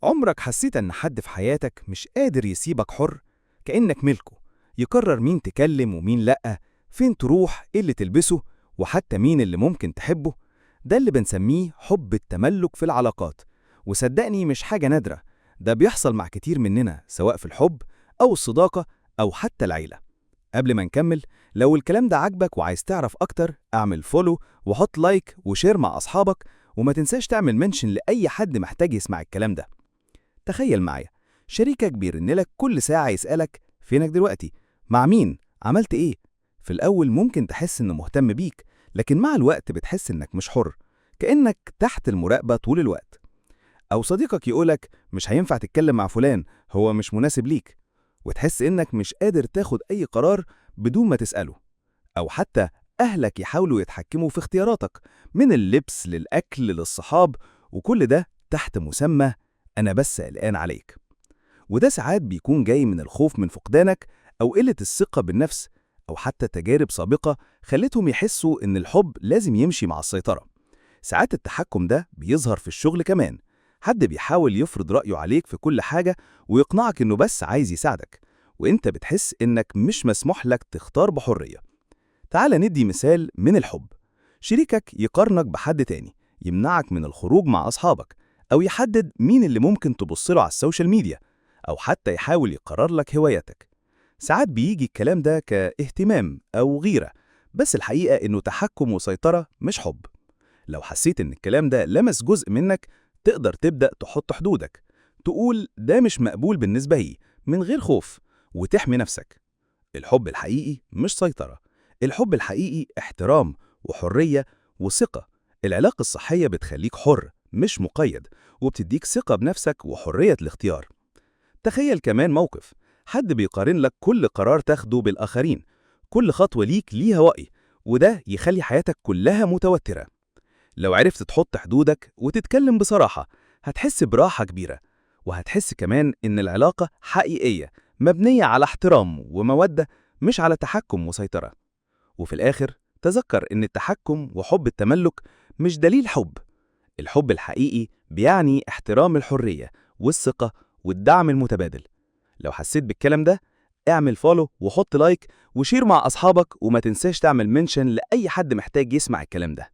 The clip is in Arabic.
عمرك حسيت إن حد في حياتك مش قادر يسيبك حر؟ كأنك ملكه، يقرر مين تكلم ومين لأ، فين تروح، إيه اللي تلبسه، وحتى مين اللي ممكن تحبه؟ ده اللي بنسميه حب التملك في العلاقات. وصدقني مش حاجة نادرة، ده بيحصل مع كتير مننا سواء في الحب أو الصداقة أو حتى العيلة. قبل ما نكمل، لو الكلام ده عجبك وعايز تعرف أكتر اعمل فولو وحط لايك وشير مع أصحابك، وما تنساش تعمل منشن لأي حد محتاج يسمع الكلام ده. تخيل معايا شريكك بيرن لك كل ساعة يسألك فينك دلوقتي؟ مع مين؟ عملت ايه؟ في الأول ممكن تحس إنه مهتم بيك، لكن مع الوقت بتحس إنك مش حر، كأنك تحت المراقبة طول الوقت. أو صديقك يقولك مش هينفع تتكلم مع فلان، هو مش مناسب ليك، وتحس إنك مش قادر تاخد أي قرار بدون ما تسأله. أو حتى أهلك يحاولوا يتحكموا في اختياراتك، من اللبس للأكل للصحاب، وكل ده تحت مسمى أنا بس قلقان عليك. وده ساعات بيكون جاي من الخوف من فقدانك، أو قلة الثقة بالنفس، أو حتى تجارب سابقة خلتهم يحسوا إن الحب لازم يمشي مع السيطرة. ساعات التحكم ده بيظهر في الشغل كمان، حد بيحاول يفرض رأيه عليك في كل حاجة ويقنعك إنه بس عايز يساعدك، وإنت بتحس إنك مش مسموح لك تختار بحرية. تعال ندي مثال من الحب. شريكك يقارنك بحد تاني، يمنعك من الخروج مع أصحابك، أو يحدد مين اللي ممكن تبصله على السوشيال ميديا، أو حتى يحاول يقرر لك هواياتك. ساعات بيجي الكلام ده كاهتمام أو غيرة، بس الحقيقة إنه تحكم وسيطرة مش حب. لو حسيت إن الكلام ده لمس جزء منك، تقدر تبدأ تحط حدودك، تقول ده مش مقبول بالنسبة لي من غير خوف، وتحمي نفسك. الحب الحقيقي مش سيطرة، الحب الحقيقي احترام وحرية وثقة. العلاقة الصحية بتخليك حر مش مقيد، وبتديك ثقة بنفسك وحرية الاختيار. تخيل كمان موقف، حد بيقارن لك كل قرار تاخده بالآخرين، كل خطوة ليك ليها وقي، وده يخلي حياتك كلها متوترة. لو عرفت تحط حدودك وتتكلم بصراحة، هتحس براحة كبيرة، وهتحس كمان إن العلاقة حقيقية، مبنية على احترام ومودة، مش على تحكم وسيطرة. وفي الآخر تذكر إن التحكم وحب التملك مش دليل حب. الحب الحقيقي بيعني احترام الحرية والثقة والدعم المتبادل. لو حسيت بالكلام ده، اعمل فولو وحط لايك وشير مع أصحابك، وما تنساش تعمل منشن لأي حد محتاج يسمع الكلام ده.